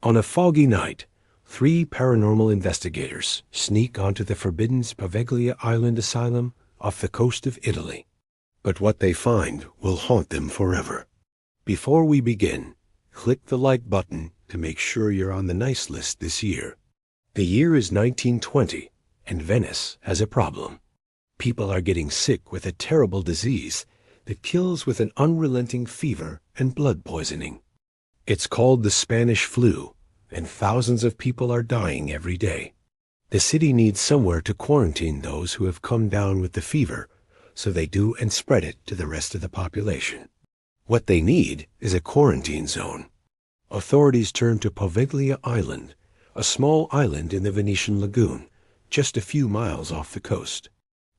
On a foggy night, three paranormal investigators sneak onto the forbidden Poveglia Island Asylum off the coast of Italy. But what they find will haunt them forever. Before we begin, click the like button to make sure you're on the nice list this year. The year is 1920, and Venice has a problem. People are getting sick with a terrible disease that kills with an unrelenting fever and blood poisoning. It's called the Spanish flu, and thousands of people are dying every day. The city needs somewhere to quarantine those who have come down with the fever, so they do and spread it to the rest of the population. What they need is a quarantine zone. Authorities turn to Poveglia Island, a small island in the Venetian lagoon, just a few miles off the coast.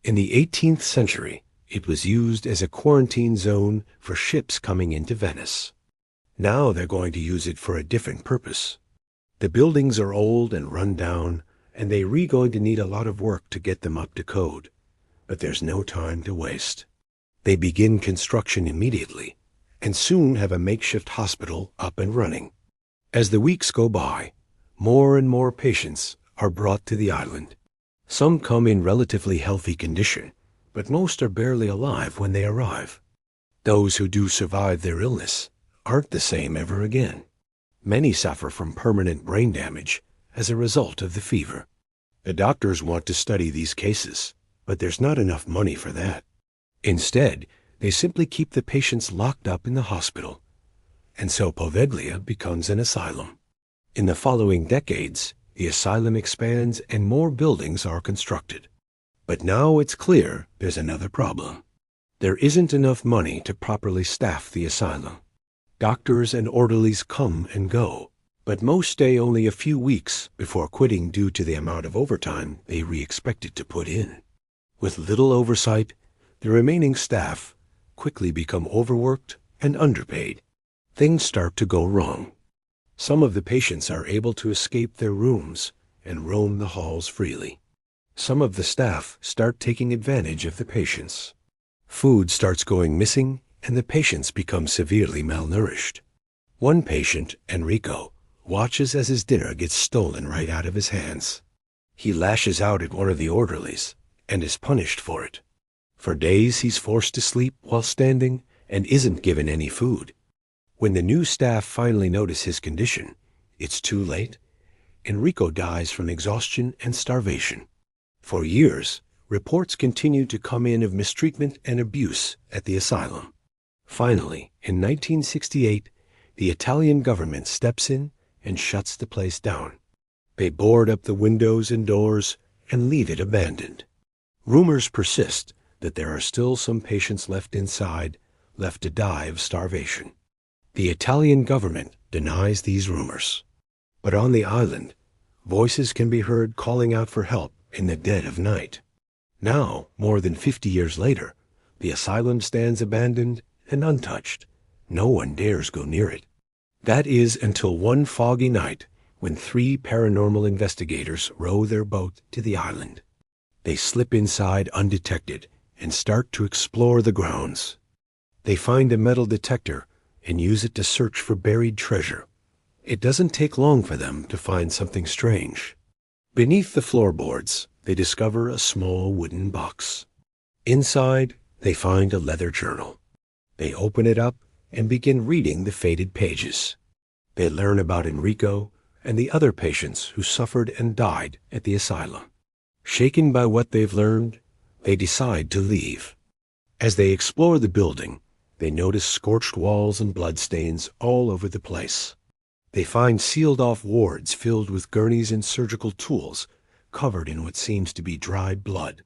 In the 18th century, it was used as a quarantine zone for ships coming into Venice. Now they're going to use it for a different purpose. The buildings are old and run down, and they're going to need a lot of work to get them up to code. But there's no time to waste. They begin construction immediately, and soon have a makeshift hospital up and running. As the weeks go by, more and more patients are brought to the island. Some come in relatively healthy condition, but most are barely alive when they arrive. Those who do survive their illness aren't the same ever again. Many suffer from permanent brain damage as a result of the fever. The doctors want to study these cases, but there's not enough money for that. Instead, they simply keep the patients locked up in the hospital. And so Poveglia becomes an asylum. In the following decades, the asylum expands and more buildings are constructed. But now it's clear there's another problem. There isn't enough money to properly staff the asylum. Doctors and orderlies come and go, but most stay only a few weeks before quitting due to the amount of overtime they expected to put in. With little oversight, the remaining staff quickly become overworked and underpaid. Things start to go wrong. Some of the patients are able to escape their rooms and roam the halls freely. Some of the staff start taking advantage of the patients. Food starts going missing, and the patients become severely malnourished. One patient, Enrico, watches as his dinner gets stolen right out of his hands. He lashes out at one of the orderlies and is punished for it. For days he's forced to sleep while standing and isn't given any food. When the new staff finally notice his condition, it's too late. Enrico dies from exhaustion and starvation. For years, reports continued to come in of mistreatment and abuse at the asylum. Finally, in 1968, the Italian government steps in and shuts the place down. They board up the windows and doors and leave it abandoned. Rumors persist that there are still some patients left inside, left to die of starvation. The Italian government denies these rumors. But on the island, voices can be heard calling out for help in the dead of night. Now, more than 50 years later, the asylum stands abandoned and untouched. No one dares go near it. That is until one foggy night when three paranormal investigators row their boat to the island. They slip inside undetected and start to explore the grounds. They find a metal detector and use it to search for buried treasure. It doesn't take long for them to find something strange. Beneath the floorboards, they discover a small wooden box. Inside, they find a leather journal. They open it up and begin reading the faded pages. They learn about Enrico and the other patients who suffered and died at the asylum. Shaken by what they've learned, they decide to leave. As they explore the building, they notice scorched walls and bloodstains all over the place. They find sealed-off wards filled with gurneys and surgical tools covered in what seems to be dried blood.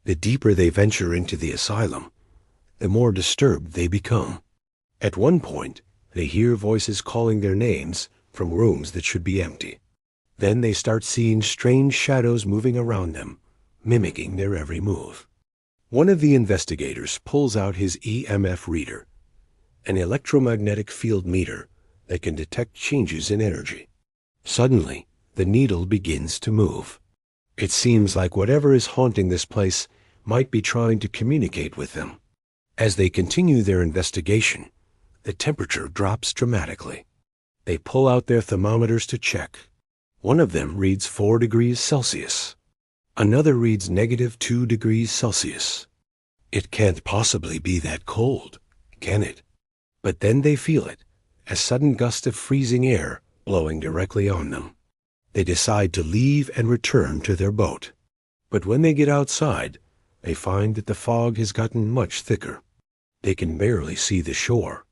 The deeper they venture into the asylum, the more disturbed they become. At one point, they hear voices calling their names from rooms that should be empty. Then they start seeing strange shadows moving around them, mimicking their every move. One of the investigators pulls out his EMF reader, an electromagnetic field meter that can detect changes in energy. Suddenly, the needle begins to move. It seems like whatever is haunting this place might be trying to communicate with them. As they continue their investigation, the temperature drops dramatically. They pull out their thermometers to check. One of them reads 4 degrees Celsius. Another reads -2 degrees Celsius. It can't possibly be that cold, can it? But then they feel it, a sudden gust of freezing air blowing directly on them. They decide to leave and return to their boat. But when they get outside, they find that the fog has gotten much thicker. They can barely see the shore.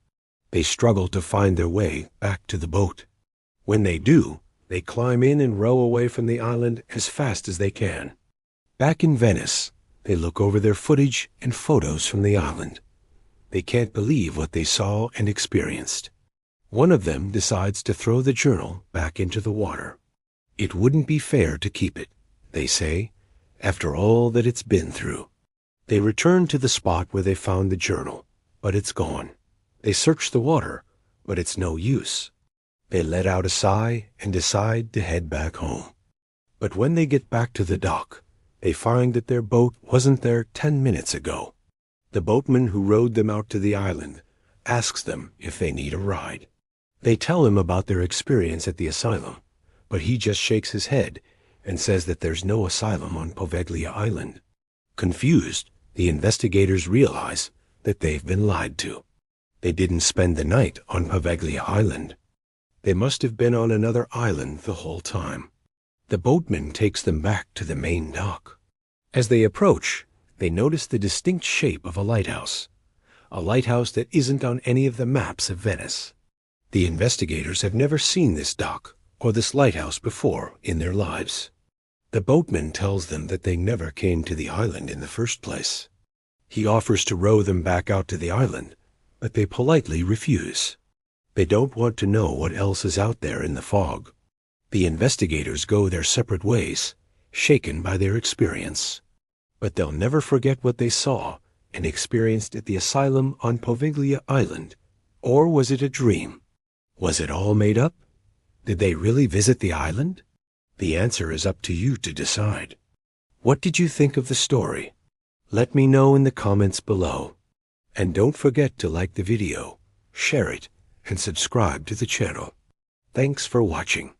They struggle to find their way back to the boat. When they do, they climb in and row away from the island as fast as they can. Back in Venice, they look over their footage and photos from the island. They can't believe what they saw and experienced. One of them decides to throw the journal back into the water. It wouldn't be fair to keep it, they say, after all that it's been through. They return to the spot where they found the journal, but it's gone. They search the water, but it's no use. They let out a sigh and decide to head back home. But when they get back to the dock, they find that their boat wasn't there 10 minutes ago. The boatman who rowed them out to the island asks them if they need a ride. They tell him about their experience at the asylum, but he just shakes his head and says that there's no asylum on Poveglia Island. Confused, the investigators realize that they've been lied to. They didn't spend the night on Poveglia Island. They must have been on another island the whole time. The boatman takes them back to the main dock. As they approach, they notice the distinct shape of a lighthouse that isn't on any of the maps of Venice. The investigators have never seen this dock or this lighthouse before in their lives. The boatman tells them that they never came to the island in the first place. He offers to row them back out to the island, but they politely refuse. They don't want to know what else is out there in the fog. The investigators go their separate ways, shaken by their experience. But they'll never forget what they saw and experienced at the asylum on Poveglia Island. Or was it a dream? Was it all made up? Did they really visit the island? The answer is up to you to decide. What did you think of the story? Let me know in the comments below. And don't forget to like the video, share it, and subscribe to the channel. Thanks for watching.